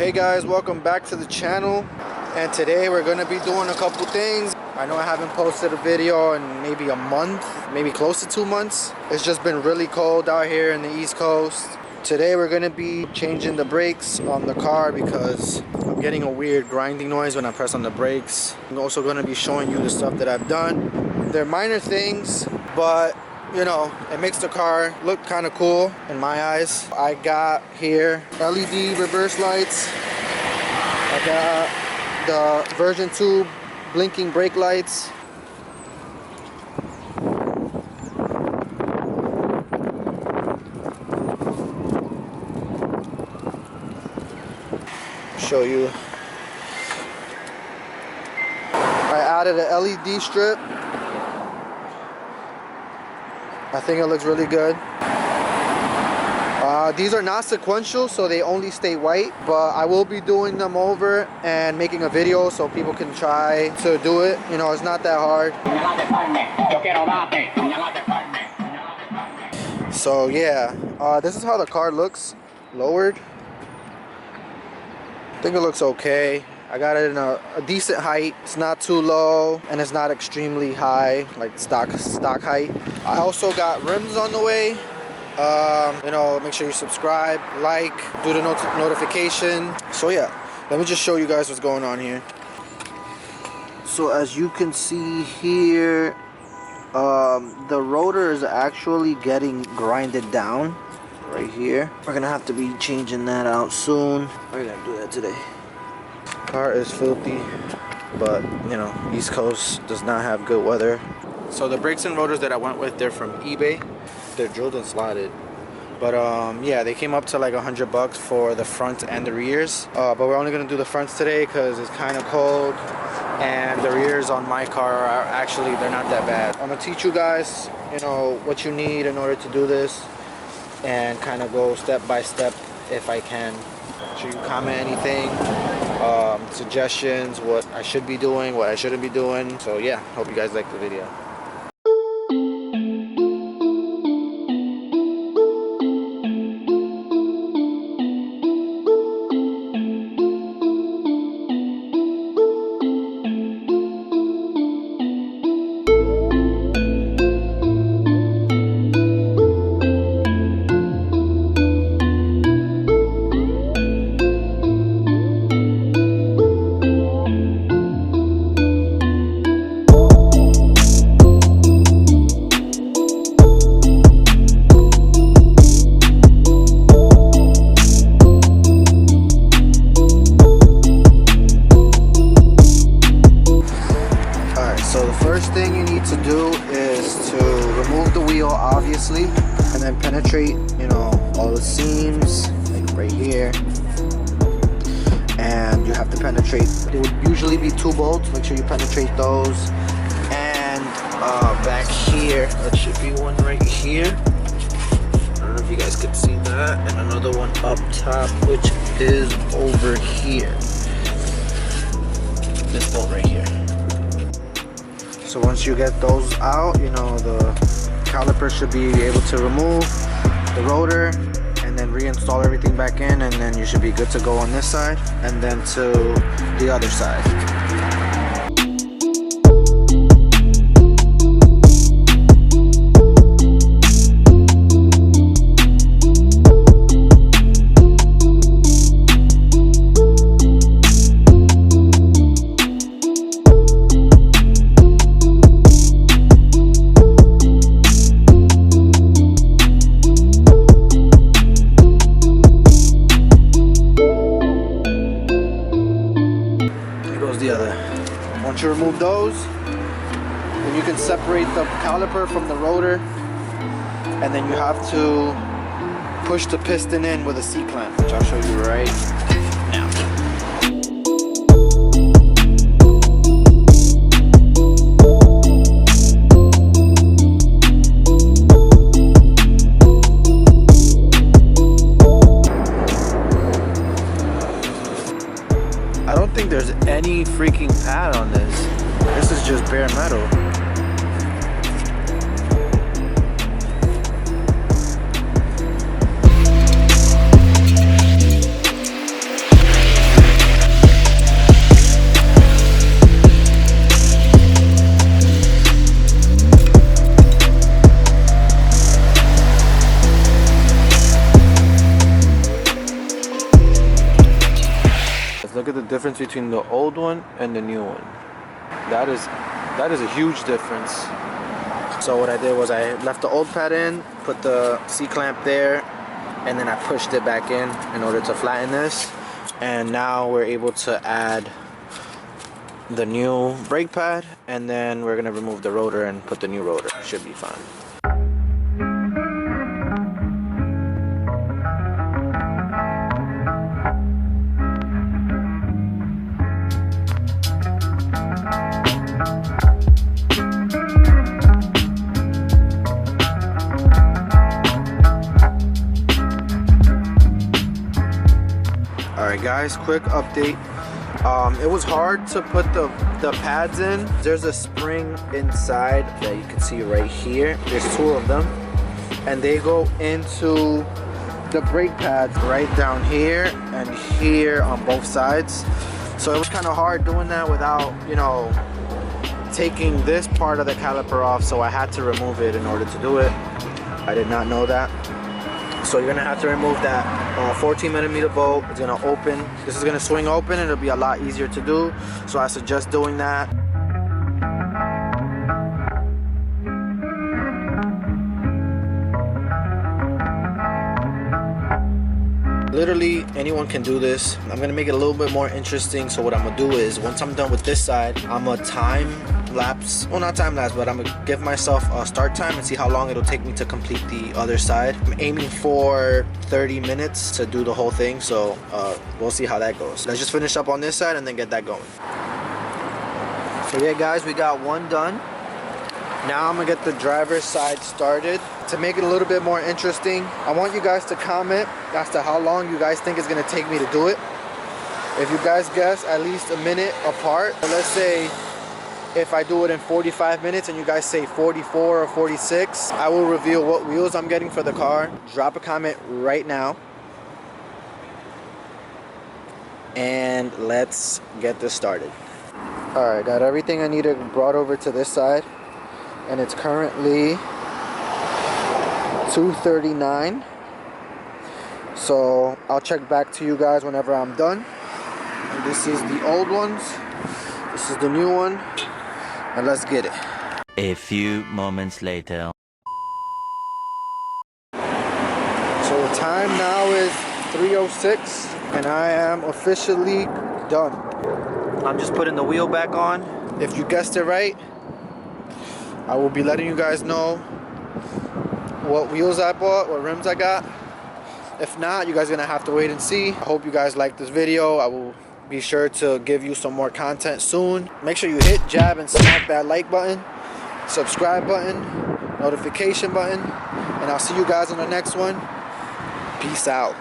Hey guys, welcome back to the channel, and today we're gonna be doing a couple things. I know I haven't posted a video in maybe a month, maybe close to 2 months. It's just been really cold out here in the East Coast. Today we're gonna be changing the brakes on the car because I'm getting a weird grinding noise when I press on the brakes. I'm also gonna be showing you the stuff that I've done. They're minor things, but you know, it makes the car look kind of cool in my eyes. I got here LED reverse lights. I got the version 2 blinking brake lights. Show you. I added an LED strip. I think it looks really good. These are not sequential, so they only stay white, but I will be doing them over and making a video so people can try to do it. You know, it's not that hard. So yeah, this is how the car looks lowered. I think it looks okay. I got it in a decent height. It's not too low and it's not extremely high, like stock height. I also got rims on the way. You know, make sure you subscribe, like, do the notification. So yeah, let me just show you guys what's going on here. So as you can see here, the rotor is actually getting grinded down right here. We're gonna have to be changing that out soon. We're gonna do that today. Car is filthy, but you know, East Coast does not have good weather. So the brakes and rotors that I went with, they're from eBay. They're drilled and slotted, but yeah, they came up to like $100 for the front and the rears, but we're only gonna do the fronts today because it's kind of cold, and the rears on my car are actually, they're not that bad. I'm gonna teach you guys, you know, what you need in order to do this and kind of go step by step if I can. Should you comment anything, suggestions, what I should be doing, what I shouldn't be doing. So yeah, hope you guys like the video. Thing you need to do is to remove the wheel, obviously, and then penetrate, you know, all the seams, like right here, and you have to penetrate. It would usually be 2 bolts. Make sure you penetrate those, and back here there should be one right here. I don't know if you guys can see that, and another one up top, which is over here. This bolt right here. So once you get those out, you know, the caliper should be able to remove the rotor and then reinstall everything back in, and then you should be good to go on this side and then to the other side. Once you remove those, then you can separate the caliper from the rotor, and then you have to push the piston in with a C-clamp, which I'll show you right now. I don't think there's any freaking pad on this. This is just bare metal. look at the difference between the old one and the new one. That is a huge difference. So what I did was I left the old pad in, put the C-clamp there, and then I pushed it back in order to flatten this. And now we're able to add the new brake pad, and then we're gonna remove the rotor and put the new rotor. Should be fine. Alright guys, quick update. It was hard to put the pads in. There's a spring inside that you can see right here. There's 2 of them, and they go into the brake pads right down here and here on both sides. So it was kind of hard doing that without, you know, taking this part of the caliper off, so I had to remove it in order to do it. I did not know that. So you're gonna have to remove that 14mm bolt. It's gonna open. This is gonna swing open, and it'll be a lot easier to do. So I suggest doing that. Literally anyone can do this. I'm gonna make it a little bit more interesting. So what I'm gonna do is, once I'm done with this side, I'm gonna time lapse, well, not time lapse, but I'm gonna give myself a start time and see how long it'll take me to complete the other side. I'm aiming for 30 minutes to do the whole thing, so we'll see how that goes. Let's just finish up on this side and then get that going. So yeah guys, we got one done. Now I'm gonna get the driver's side started. To make it a little bit more interesting, I want you guys to comment as to how long you guys think it's gonna take me to do it. If you guys guess at least a minute apart, let's say if I do it in 45 minutes and you guys say 44 or 46, I will reveal what wheels I'm getting for the car. Drop a comment right now. And let's get this started. Alright, got everything I needed brought over to this side. And it's currently 2:39. So I'll check back to you guys whenever I'm done. And this is the old ones. This is the new one. And let's get it. A few moments later. So the time now is 3:06 and I am officially done. I'm just putting the wheel back on. If you guessed it right, I will be letting you guys know what wheels I bought, what rims I got. If not, you guys are gonna have to wait and see. I hope you guys like this video. I will be sure to give you some more content soon. Make sure you hit, jab, and smack that like button, subscribe button, notification button, and I'll see you guys on the next one. Peace out.